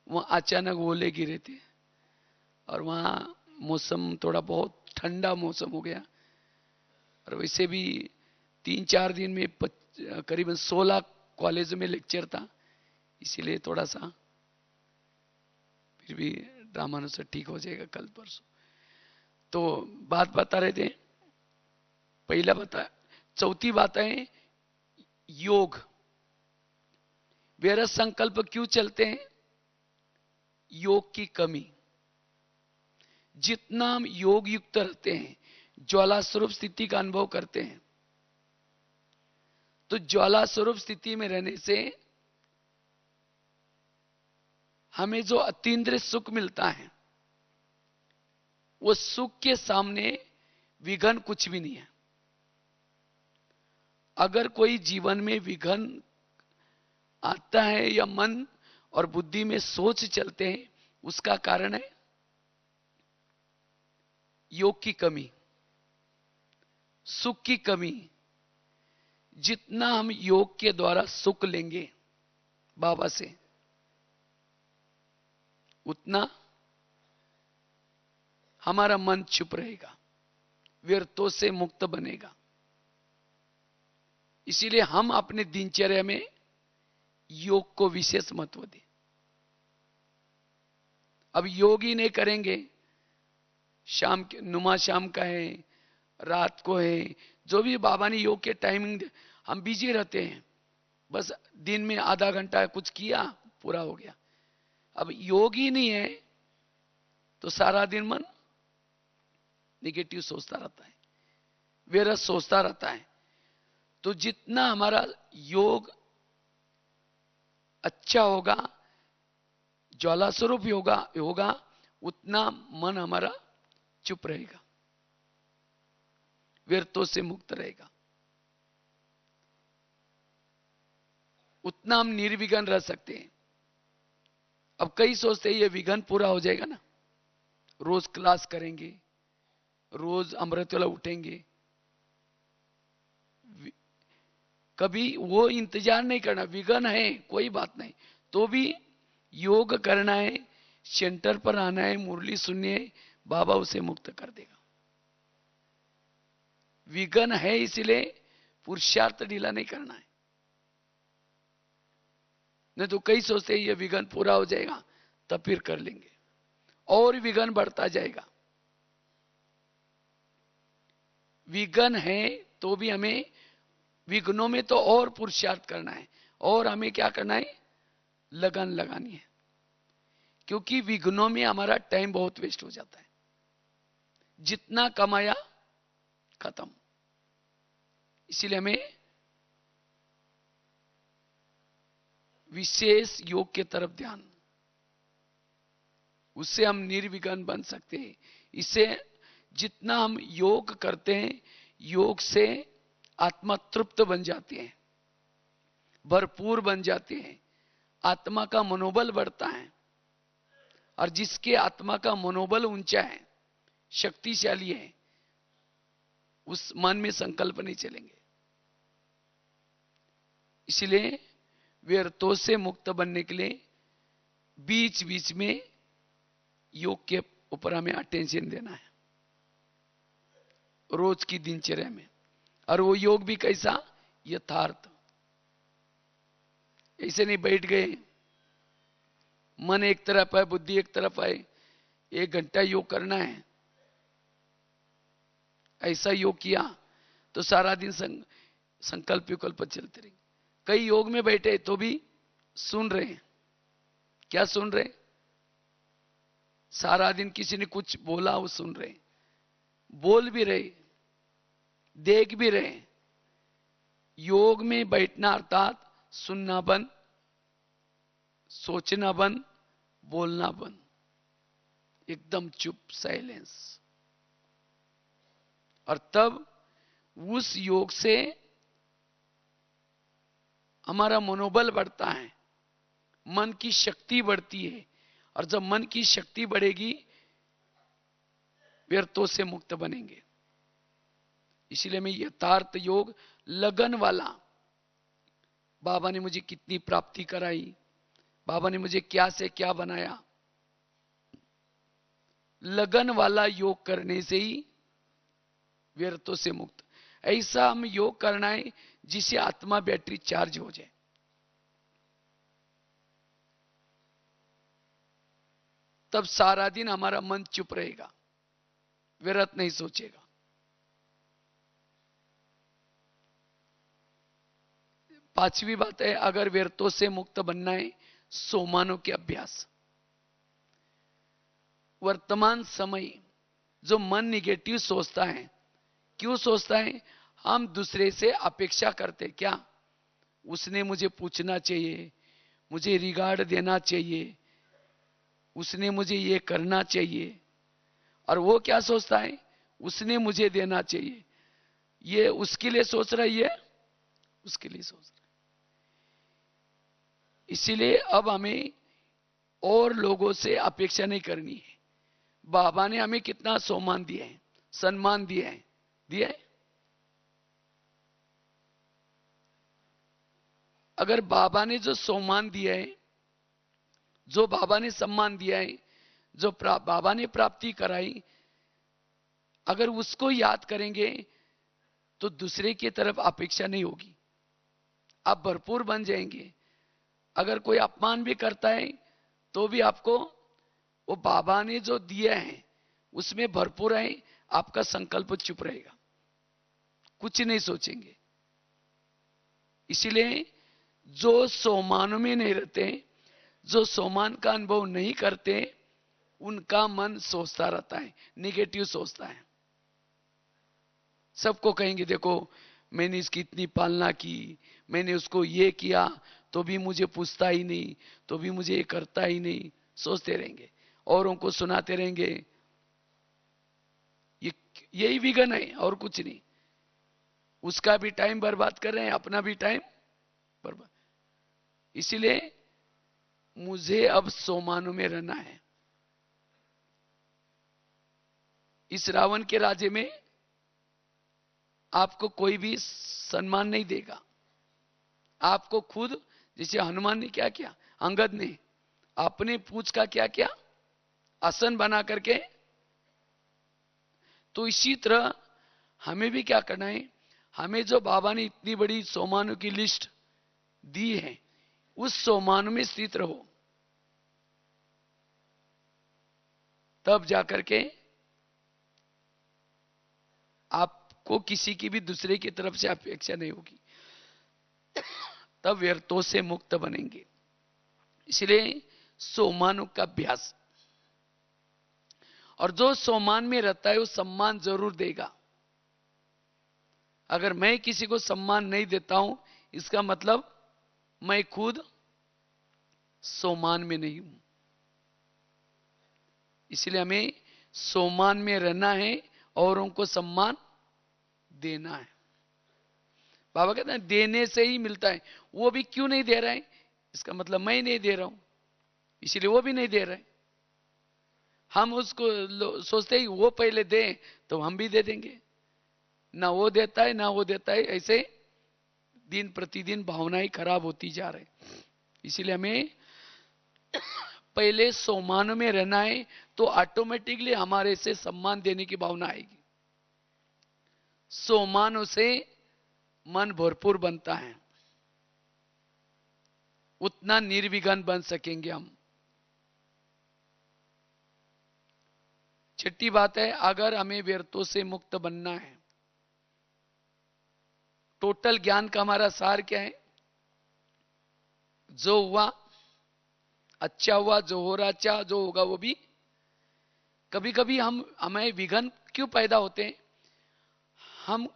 वहां अचानक ओले गिरे थे और वहां मौसम थोड़ा बहुत ठंडा मौसम हो गया, और वैसे भी 3-4 दिन में करीबन 16 कॉलेज में लेक्चर था, इसीलिए थोड़ा सा, फिर भी ड्रामानुसार ठीक हो जाएगा कल परसों। तो बात बता रहे थे, पहला बता, चौथी बात है योग। व्यर्थ संकल्प क्यों चलते हैं? योग की कमी। जितना हम योग युक्त रहते हैं, ज्वाला स्वरूप स्थिति का अनुभव करते हैं, तो ज्वाला स्वरूप स्थिति में रहने से हमें जो अतीन्द्रिय सुख मिलता है, वो सुख के सामने विघन कुछ भी नहीं है। अगर कोई जीवन में विघन आता है या मन और बुद्धि में सोच चलते हैं, उसका कारण है योग की कमी, सुख की कमी। जितना हम योग के द्वारा सुख लेंगे बाबा से, उतना हमारा मन चुप रहेगा, व्यर्थों से मुक्त बनेगा। इसीलिए हम अपने दिनचर्या में योग को विशेष महत्व दें। अब योग ही नहीं करेंगे, शाम के नुमा शाम का है, रात को है, जो भी बाबा ने योग के टाइमिंग, हम बिजी रहते हैं, बस दिन में आधा घंटा कुछ किया, पूरा हो गया। अब योग ही नहीं है तो सारा दिन मन निगेटिव सोचता रहता है, व्यर्थ सोचता रहता है। तो जितना हमारा योग अच्छा होगा, ज्वाला स्वरूप होगा, उतना मन हमारा चुप रहेगा, व्यर्थों से मुक्त रहेगा, उतना हम निर्विघ्न रह सकते हैं। अब कई सोचते हैं ये विघ्न पूरा हो जाएगा ना, रोज क्लास करेंगे, रोज अमृत वेला उठेंगे, कभी वो इंतजार नहीं करना, विघ्न है कोई बात नहीं, तो भी योग करना है, सेंटर पर आना है, मुरली सुननी है, बाबा उसे मुक्त कर देगा। विघ्न है इसलिए पुरुषार्थ ढीला नहीं करना है। नहीं तो कई सोचते हैं ये विघ्न पूरा हो जाएगा तब फिर कर लेंगे, और विघ्न बढ़ता जाएगा। विघ्न है तो भी हमें विघ्नों में तो और पुरुषार्थ करना है, और हमें क्या करना है, लगन लगानी है, क्योंकि विघ्नों में हमारा टाइम बहुत वेस्ट हो जाता है, जितना कमाया खत्म। इसीलिए हमें विशेष योग के तरफ ध्यान, उससे हम निर्विघ्न बन सकते हैं। इससे जितना हम योग करते हैं, योग से आत्मा तृप्त बन जाती है, भरपूर बन जाती है, आत्मा का मनोबल बढ़ता है, और जिसके आत्मा का मनोबल ऊंचा है, शक्तिशाली है, उस मन में संकल्प नहीं चलेंगे। इसलिए व्यर्थों से मुक्त बनने के लिए बीच बीच में योग के ऊपर हमें अटेंशन देना है, रोज की दिनचर्या में। और वो योग भी कैसा, यथार्थ। ऐसे नहीं बैठ गए, मन एक तरफ है, बुद्धि एक तरफ है, 1 घंटा योग करना है, ऐसा योग किया तो सारा दिन संकल्प विकल्प चलते रहेंगे। कई योग में बैठे तो भी सुन रहे हैं, क्या सुन रहे, सारा दिन किसी ने कुछ बोला वो सुन रहे, बोल भी रहे, देख भी रहे। योग में बैठना अर्थात सुनना बंद, सोचना बंद, बोलना बंद, एकदम चुप, साइलेंस। और तब उस योग से हमारा मनोबल बढ़ता है, मन की शक्ति बढ़ती है, और जब मन की शक्ति बढ़ेगी व्यर्थों से मुक्त बनेंगे। इसलिए मैं यथार्थ योग लगन वाला, बाबा ने मुझे कितनी प्राप्ति कराई, बाबा ने मुझे क्या से क्या बनाया, लगन वाला योग करने से ही व्यर्थों से मुक्त। ऐसा हम योग करना है जिससे आत्मा बैटरी चार्ज हो जाए। तब सारा दिन हमारा मन चुप रहेगा, व्यर्थ नहीं सोचेगा। पांचवी बात है, अगर व्यर्थों से मुक्त बनना है, सोमानों के अभ्यास। वर्तमान समय जो मन निगेटिव सोचता है, क्यों सोचता है? हम दूसरे से अपेक्षा करते, क्या उसने मुझे पूछना चाहिए, मुझे रिगार्ड देना चाहिए, उसने मुझे ये करना चाहिए। और वो क्या सोचता है? उसने मुझे देना चाहिए। ये उसके लिए सोच रहा है, ये उसके लिए सोच रहा है। इसीलिए अब हमें और लोगों से अपेक्षा नहीं करनी है। बाबा ने हमें कितना सम्मान दिया है, सम्मान दिया है, दिया है। अगर बाबा ने जो सम्मान दिया है, जो बाबा ने सम्मान दिया है, जो बाबा ने प्राप्ति कराई, अगर उसको याद करेंगे तो दूसरे की तरफ अपेक्षा नहीं होगी, आप भरपूर बन जाएंगे। अगर कोई अपमान भी करता है तो भी आपको वो बाबा ने जो दिया है उसमें भरपूर है, आपका संकल्प चुप रहेगा, कुछ नहीं सोचेंगे। इसीलिए जो सम्मान में नहीं रहते, जो सम्मान का अनुभव नहीं करते, उनका मन सोचता रहता है, निगेटिव सोचता है। सबको कहेंगे देखो मैंने इसकी इतनी पालना की, मैंने उसको ये किया तो भी मुझे पूछता ही नहीं, तो भी मुझे ये करता ही नहीं, सोचते रहेंगे, औरों को सुनाते रहेंगे। यही विघन है और कुछ नहीं। उसका भी टाइम बर्बाद कर रहे हैं, अपना भी टाइम बर्बाद। इसीलिए मुझे अब सोमानों में रहना है। इस रावण के राज्य में आपको कोई भी सम्मान नहीं देगा। आपको खुद, जैसे हनुमान ने क्या किया, अंगद ने अपने पूंछ का क्या किया, आसन बना करके। तो इसी तरह हमें भी क्या करना है, हमें जो बाबा ने इतनी बड़ी सम्मानों की लिस्ट दी है, उस सम्मान में स्थित रहो, तब जाकर के आपको किसी की भी दूसरे की तरफ से अपेक्षा नहीं होगी, तब व्यर्थों से मुक्त बनेंगे। इसलिए सम्मानों का अभ्यास। और जो सम्मान में रहता है वो सम्मान जरूर देगा। अगर मैं किसी को सम्मान नहीं देता हूं, इसका मतलब मैं खुद सम्मान में नहीं हूं। इसलिए हमें सम्मान में रहना है, औरों को सम्मान देना है। बाबा कहते हैं देने से ही मिलता है। वो भी क्यों नहीं दे रहे हैं, इसका मतलब मैं नहीं दे रहा हूं, इसलिए वो भी नहीं दे रहे। हम उसको सोचते ही वो पहले दे तो हम भी दे देंगे, ना वो देता है ना वो देता है, ऐसे दिन प्रतिदिन भावनाएं खराब होती जा रही। इसीलिए हमें पहले सम्मान में रहना है, तो ऑटोमेटिकली हमारे से सम्मान देने की भावना आएगी। सम्मानों से मन भरपूर बनता है, उतना निर्विघ्न बन सकेंगे हम। छठी बात है, अगर हमें व्यर्थों से मुक्त बनना है, टोटल ज्ञान का हमारा सार क्या है? जो हुआ अच्छा हुआ, जो हो रहा अच्छा, जो होगा वो भी। कभी कभी हमें विघ्न क्यों पैदा होते हैं? हम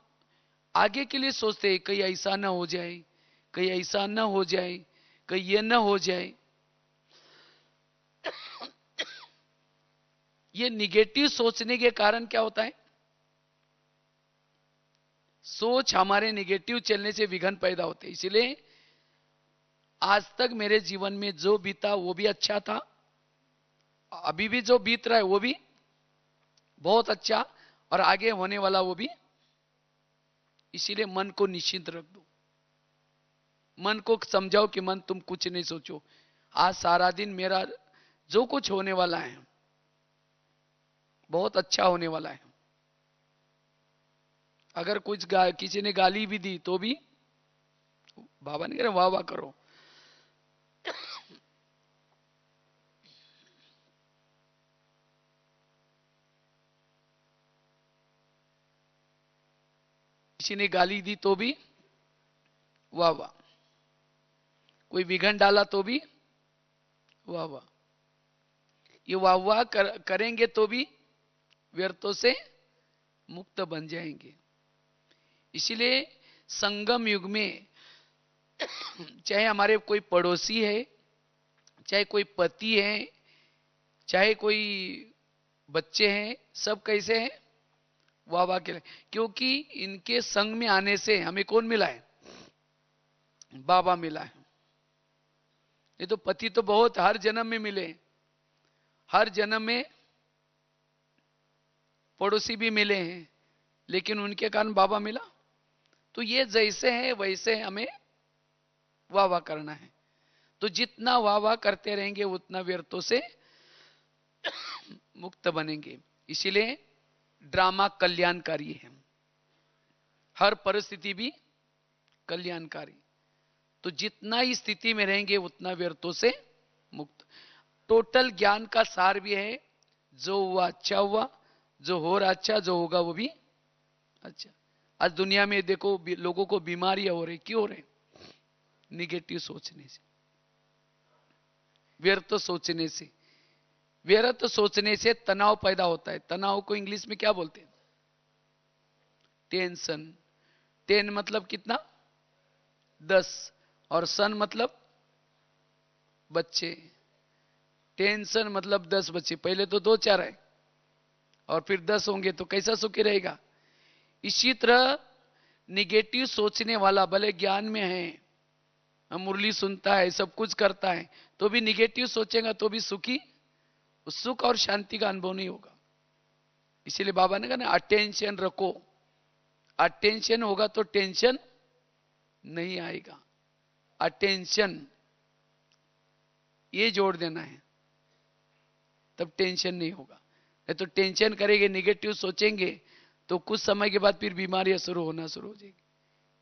आगे के लिए सोचते हैं, कहीं ऐसा ना हो जाए, कहीं ऐसा ना हो जाए, कहीं ये ना हो जाए। ये निगेटिव सोचने के कारण क्या होता है? सोच हमारे निगेटिव चलने से विघ्न पैदा होते हैं। इसलिए आज तक मेरे जीवन में जो बीता वो भी अच्छा था, अभी भी जो बीत रहा है वो भी बहुत अच्छा, और आगे होने वाला वो भी। इसीलिए मन को निश्चिंत रख दो, मन को समझाओ कि मन तुम कुछ नहीं सोचो, आज सारा दिन मेरा जो कुछ होने वाला है बहुत अच्छा होने वाला है। अगर कुछ किसी ने गाली भी दी तो भी बाबा ने कह रहे वाह वाह करो। किसी ने गाली दी तो भी वाह वाह, कोई विघन डाला तो भी वाह वाह। ये वाह वाह करेंगे तो भी व्यर्थों से मुक्त बन जाएंगे। इसीलिए संगम युग में चाहे हमारे कोई पड़ोसी है, चाहे कोई पति है, चाहे कोई बच्चे हैं, सब कैसे हैं? वाह वाह के लिए। क्योंकि इनके संग में आने से हमें कौन मिला है? बाबा मिला है। ये तो पति तो बहुत हर जन्म में मिले, हर जन्म में पड़ोसी भी मिले हैं, लेकिन उनके कारण बाबा मिला। तो ये जैसे है वैसे हमें वाह वाह करना है। तो जितना वाह वाह करते रहेंगे उतना व्यर्थों से मुक्त बनेंगे। इसीलिए ड्रामा कल्याणकारी है, हर परिस्थिति भी कल्याणकारी। तो जितना ही स्थिति में रहेंगे उतना व्यर्थों से मुक्त। टोटल ज्ञान का सार भी है, जो हुआ अच्छा हुआ, जो हो रहा अच्छा, जो होगा वो भी अच्छा। आज दुनिया में देखो लोगों को बीमारियां हो रही, क्यों हो रहे? निगेटिव सोचने से, व्यर्थ सोचने से। व्यर्थ सोचने से तनाव पैदा होता है। तनाव को इंग्लिश में क्या बोलते हैं? टेंशन। टेन मतलब कितना? 10, और सन मतलब बच्चे। टेंशन मतलब 10 बच्चे, पहले तो 2-4 है और फिर 10 होंगे तो कैसा सुखी रहेगा? इसी तरह निगेटिव सोचने वाला भले ज्ञान में है, मुरली सुनता है, सब कुछ करता है, तो भी निगेटिव सोचेगा तो भी सुखी, सुख और शांति का अनुभव नहीं होगा। इसीलिए बाबा ने कहा ना, अटेंशन रखो। अटेंशन होगा तो टेंशन नहीं आएगा। अटेंशन ये जोड़ देना है, तब टेंशन नहीं होगा। नहीं तो टेंशन करेंगे, निगेटिव सोचेंगे तो कुछ समय के बाद फिर बीमारियां शुरू होना शुरू हो जाएगी।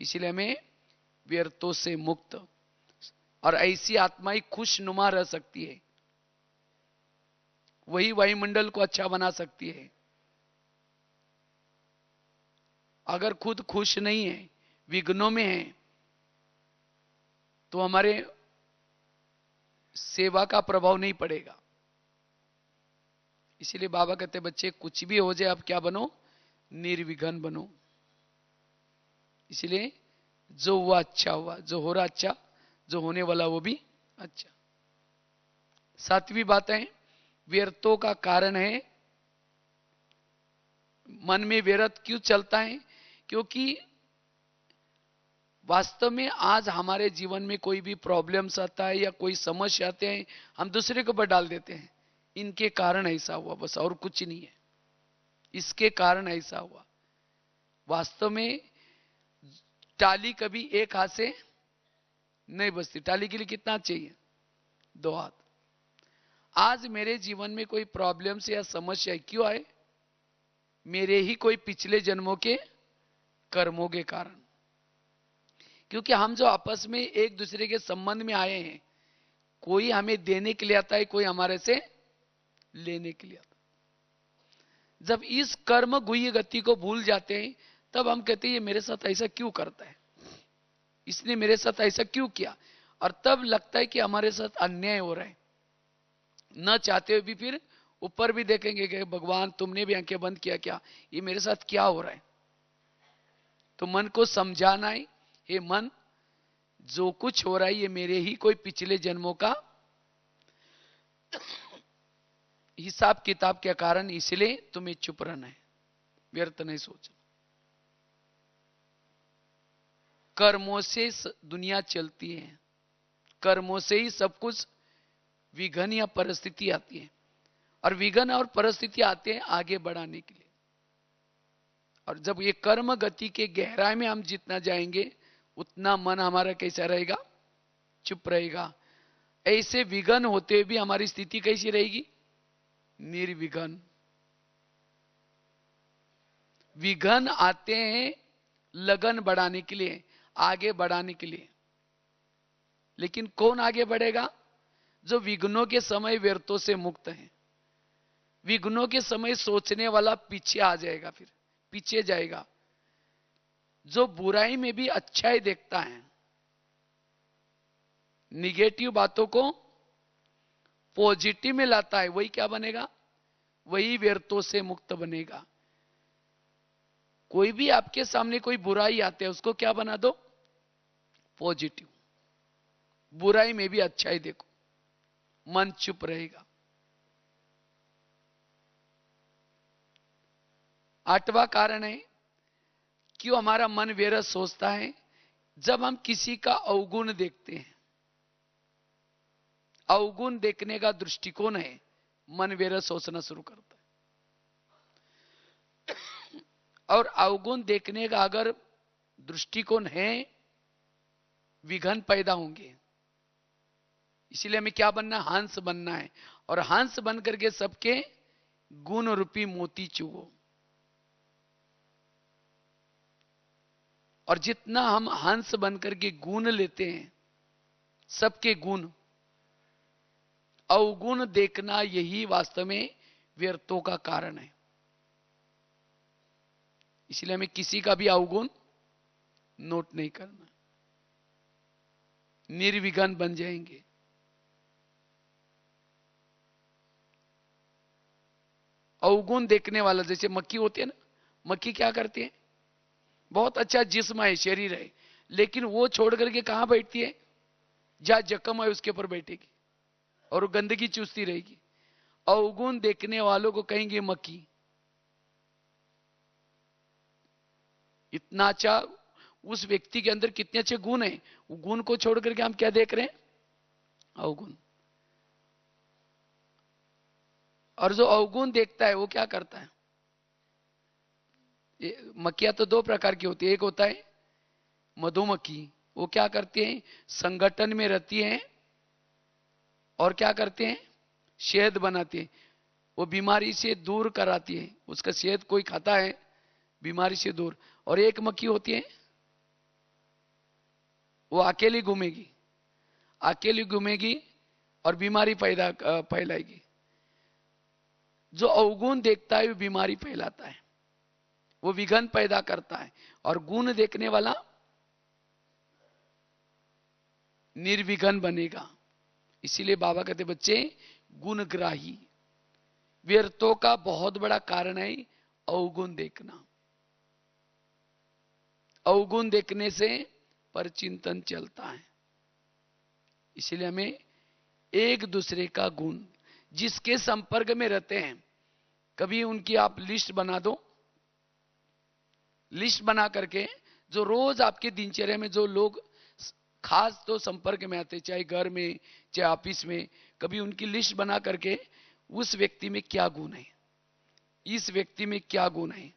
इसलिए हमें व्यर्थों से मुक्त, और ऐसी आत्मा ही खुशनुमा रह सकती है, वही वायुमंडल को अच्छा बना सकती है। अगर खुद खुश नहीं है, विघ्नों में है, तो हमारे सेवा का प्रभाव नहीं पड़ेगा। इसीलिए बाबा कहते बच्चे कुछ भी हो जाए आप क्या बनो? निर्विघ्न बनो। इसलिए जो हुआ अच्छा हुआ, जो हो रहा अच्छा, जो होने वाला वो भी अच्छा। 7वीं बात है, व्यर्थों का कारण है, मन में व्यर्थ क्यों चलता है? क्योंकि वास्तव में आज हमारे जीवन में कोई भी प्रॉब्लम्स आता है या कोई समस्या आते हैं, हम दूसरे के ऊपर डाल देते हैं, इनके कारण ऐसा हुआ, बस और कुछ नहीं है, इसके कारण ऐसा हुआ। वास्तव में टाली कभी एक हाथ से नहीं बजती, टाली के लिए कितना चाहिए? 2 हाथ। आज मेरे जीवन में कोई प्रॉब्लम्स या समस्या क्यों आए? मेरे ही कोई पिछले जन्मों के कर्मों के कारण। क्योंकि हम जो आपस में एक दूसरे के संबंध में आए हैं, कोई हमें देने के लिए आता है, कोई हमारे से लेने के लिए आता है। जब इस कर्म गुह्य गति को भूल जाते हैं, तब हम कहते हैं ये मेरे साथ ऐसा क्यों करता है, इसने मेरे साथ ऐसा क्यों किया, और तब लगता है कि हमारे साथ अन्याय हो रहा है। न चाहते हुए भी फिर ऊपर भी देखेंगे कि भगवान तुमने भी आंखें बंद किया क्या, ये मेरे साथ क्या हो रहा है। तो मन को समझाना है, हे मन, जो कुछ हो रहा है ये मेरे ही कोई पिछले जन्मों का हिसाब किताब के कारण, इसलिए तुम्हें चुप रहना है, व्यर्थ नहीं सोचना। कर्मों से दुनिया चलती है, कर्मों से ही सब कुछ विघन या परिस्थिति आती है, और विघन और परिस्थिति आते हैं आगे बढ़ाने के लिए। और जब ये कर्म गति के गहराई में हम जितना जाएंगे उतना मन हमारा कैसा रहेगा, चुप रहेगा। ऐसे विघन होते हुए भी हमारी स्थिति कैसी रहेगी, निर्विघन। विघन आते हैं लगन बढ़ाने के लिए, आगे बढ़ाने के लिए, लेकिन कौन आगे बढ़ेगा, जो विघ्नों के समय व्यर्थों से मुक्त है। विघ्नों के समय सोचने वाला पीछे आ जाएगा, फिर पीछे जाएगा। जो बुराई में भी अच्छाई देखता है, निगेटिव बातों को पॉजिटिव में लाता है, वही क्या बनेगा, वही व्यर्थों से मुक्त बनेगा। कोई भी आपके सामने कोई बुराई आते है, उसको क्या बना दो, पॉजिटिव। बुराई में भी अच्छाई देखो, मन चुप रहेगा। 8वां कारण है क्यों हमारा मन व्यर्थ सोचता है, जब हम किसी का अवगुण देखते हैं। अवगुण देखने का दृष्टिकोण है, मन व्यर्थ सोचना शुरू करता है। और अवगुण देखने का अगर दृष्टिकोण है, विघन पैदा होंगे। इसीलिए हमें क्या बनना, हंस बनना है, और हंस बन करके सबके गुण रूपी मोती चुगो। और जितना हम हंस बनकर के गुण लेते हैं, सबके गुण, अवगुण देखना यही वास्तव में व्यर्थों का कारण है। इसलिए हमें किसी का भी अवगुण नोट नहीं करना, निर्विघन बन जाएंगे। अवगुण देखने वाला, जैसे मक्खी होती है ना, मक्खी क्या करती है, बहुत अच्छा जिस्म है, शरीर है, लेकिन वो छोड़ करके कहां बैठती है, जहां जख्म है उसके ऊपर बैठेगी और गंदगी चूसती रहेगी। अवगुण देखने वालों को कहेंगे मक्खी। इतना अच्छा उस व्यक्ति के अंदर कितने अच्छे गुण हैं, वो गुण को छोड़ करके हम क्या देख रहे हैं, अवगुण। और जो अवगुण देखता है वो क्या करता है, मक्खियां तो 2 प्रकार की होती है। एक होता है मधुमक्खी, वो क्या करती है, संगठन में रहती है और क्या करते हैं, शहद बनाती है। वो बीमारी से दूर कराती है, उसका शहद कोई खाता है बीमारी से दूर। और एक मक्खी होती है, वो अकेली घूमेगी, अकेली घूमेगी और बीमारी फैलाएगी। जो अवगुण देखता है वो बीमारी फैलाता है, वो विघन पैदा करता है। और गुण देखने वाला निर्विघन बनेगा। इसीलिए बाबा कहते बच्चे गुणग्राही। व्यर्थों का बहुत बड़ा कारण है अवगुण देखना। अवगुण देखने से परचिंतन चलता है। इसलिए हमें एक दूसरे का गुण, जिसके संपर्क में रहते हैं, कभी उनकी आप लिस्ट बना दो। लिस्ट बना करके जो रोज आपके दिनचर्या में जो लोग खास तो संपर्क में आते, चाहे घर में चाहे ऑफिस में, कभी उनकी लिस्ट बना करके उस व्यक्ति में क्या गुण है, इस व्यक्ति में क्या गुण है,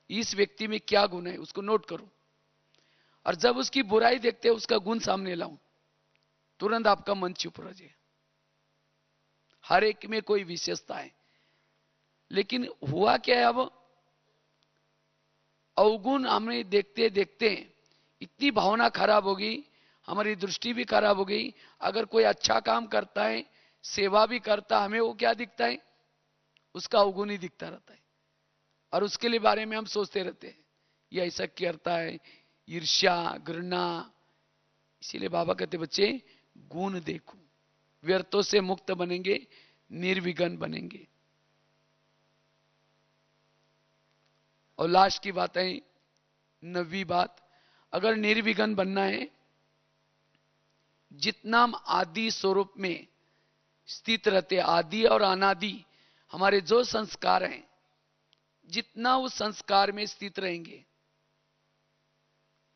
इस व्यक्ति में क्या गुण है, उसको नोट करो। और जब उसकी बुराई देखते हैं उसका गुण सामने लाऊं, तुरंत आपका मन चुप रह जाए। हर एक में कोई विशेषता है, लेकिन हुआ क्या है, अब अवगुण हमें देखते देखते इतनी भावना खराब हो गई, हमारी दृष्टि भी खराब हो गई। अगर कोई अच्छा काम करता है, सेवा भी करता, हमें वो क्या दिखता है, उसका अवगुण ही दिखता रहता है। और उसके लिए बारे में हम सोचते रहते हैं, ये ऐसा करता है, ईर्ष्या घृणा। इसीलिए बाबा कहते बच्चे गुण देखो, व्यर्थों से मुक्त बनेंगे, निर्विघन बनेंगे। और लास्ट की बात है, 9वीं बात, अगर निर्विघन बनना है, जितना हम आदि स्वरूप में स्थित रहते, आदि और अनादि हमारे जो संस्कार हैं, जितना उस संस्कार में स्थित रहेंगे,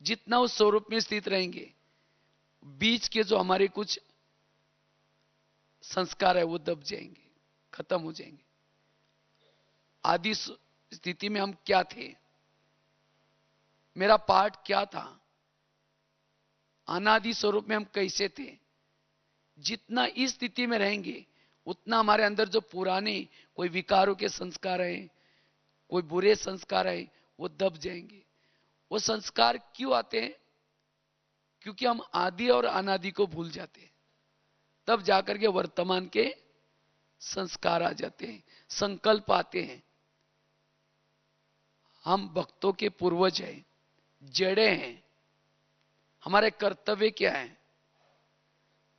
जितना उस स्वरूप में स्थित रहेंगे, बीच के जो हमारे कुछ संस्कार है वो दब जाएंगे, खत्म हो जाएंगे। आदि स्थिति में हम क्या थे, मेरा पाठ क्या था, अनादि स्वरूप में हम कैसे थे, जितना इस स्थिति में रहेंगे उतना हमारे अंदर जो पुराने कोई विकारों के संस्कार है, कोई बुरे संस्कार है, वो दब जाएंगे। वो संस्कार क्यों आते हैं? क्योंकि हम आदि और अनादि को भूल जाते हैं, तब जाकर के वर्तमान के संस्कार आ जाते हैं, संकल्प आते हैं। हम भक्तों के पूर्वज हैं, जड़े हैं, हमारे कर्तव्य क्या है?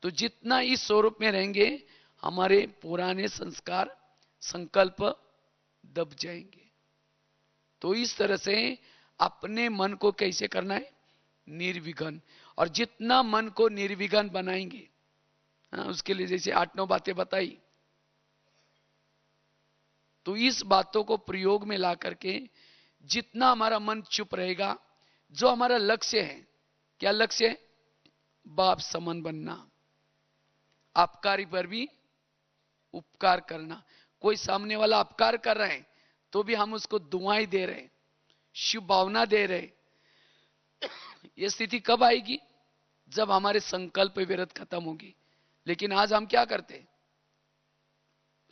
तो जितना इस स्वरूप में रहेंगे हमारे पुराने संस्कार संकल्प दब जाएंगे। तो इस तरह से अपने मन को कैसे करना है? निर्विघ्न। और जितना मन को निर्विघ्न बनाएंगे, उसके लिए जैसे 8-9 बातें बताई, तो इस बातों को प्रयोग में ला करके जितना हमारा मन चुप रहेगा, जो हमारा लक्ष्य है, क्या लक्ष्य है? बाप समान बनना, आपकारी पर भी उपकार करना। कोई सामने वाला अपकार कर रहे हैं तो भी हम उसको दुआएं दे रहे, शुभ भावना दे रहे। यह स्थिति कब आएगी? जब हमारे संकल्प विरत खत्म होगी। लेकिन आज हम क्या करते?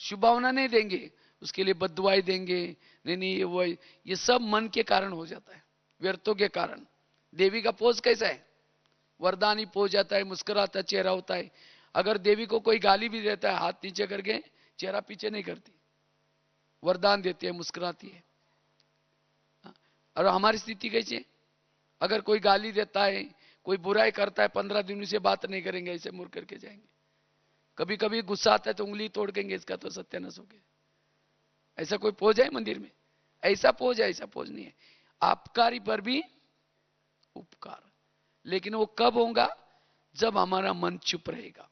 शुभ भावना नहीं देंगे, उसके लिए बद्दुआएं देंगे। नहीं, वो ये सब मन के कारण हो जाता है, व्यर्थों के कारण। देवी का पोज कैसा है? वरदानी पोज जाता है, मुस्कुराता चेहरा होता है। अगर देवी को कोई गाली भी देता है, हाथ नीचे करके, चेहरा पीछे नहीं करती, वरदान देती है, मुस्कुराती है। और हमारी स्थिति कैसी है? अगर कोई गाली देता है, कोई बुराई करता है, 15 दिन से बात नहीं करेंगे, ऐसे मुड़ करके जाएंगे। कभी कभी गुस्सा आता है तो उंगली तोड़ देंगे, इसका तो सत्यानाश हो गया। ऐसा कोई पोज है मंदिर में? ऐसा पोज है? ऐसा पोज नहीं है। आपकारी पर भी उपकार। लेकिन वो कब होगा? जब हमारा मन चुप रहेगा,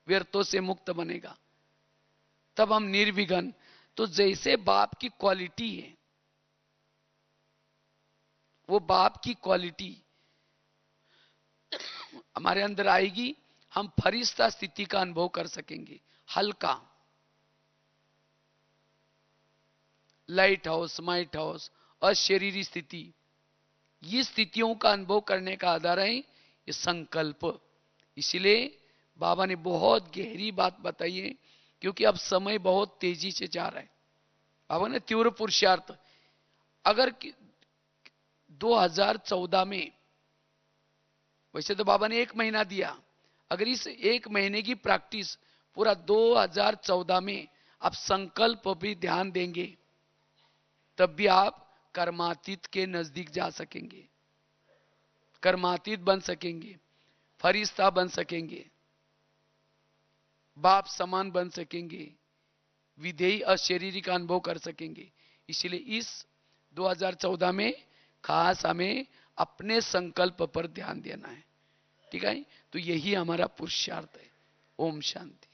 व्यर्थों से मुक्त बनेगा, तब हम निर्विघ्न। तो जैसे बाप की क्वालिटी है, वो बाप की क्वालिटी हमारे अंदर आएगी, हम फरिश्ता स्थिति का अनुभव कर सकेंगे। हल्का, लाइट हाउस, माइट हाउस, अशरीरी स्थिति, ये स्थितियों का अनुभव करने का आधार है ये संकल्प। इसलिए बाबा ने बहुत गहरी बात बताई है, क्योंकि अब समय बहुत तेजी से जा रहा है। बाबा ने तीव्र पुरुषार्थ, अगर 2014 में, वैसे तो बाबा ने 1 महीना दिया, अगर इस 1 महीने की प्रैक्टिस पूरा 2014 में आप संकल्प भी ध्यान देंगे, तब भी आप कर्मातीत के नजदीक जा सकेंगे, कर्मातीत बन सकेंगे, फरिश्ता बन सकेंगे, बाप समान बन सकेंगे, विधेयी अशरीरी का अनुभव कर सकेंगे। इसलिए इस 2014 में खास हमें अपने संकल्प पर ध्यान देना है। ठीक है? तो यही हमारा पुरुषार्थ है। ओम शांति।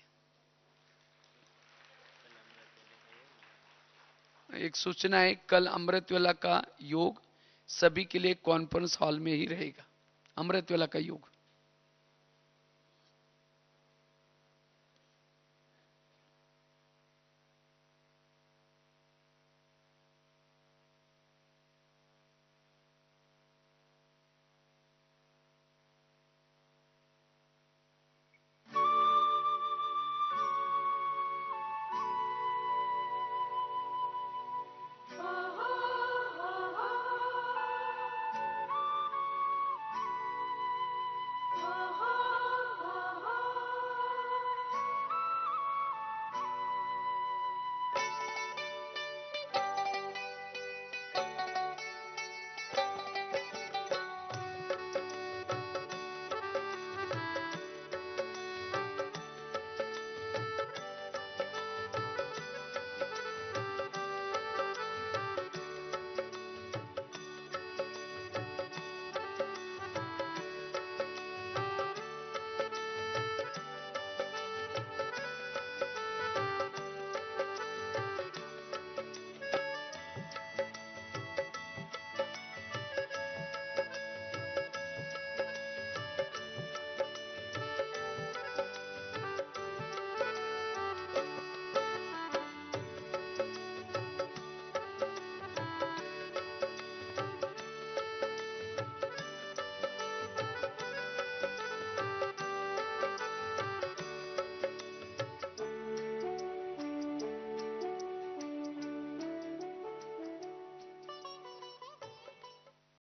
एक सूचना है, कल अमृतवेला का योग सभी के लिए कॉन्फ्रेंस हॉल में ही रहेगा। अमृतवेला का योग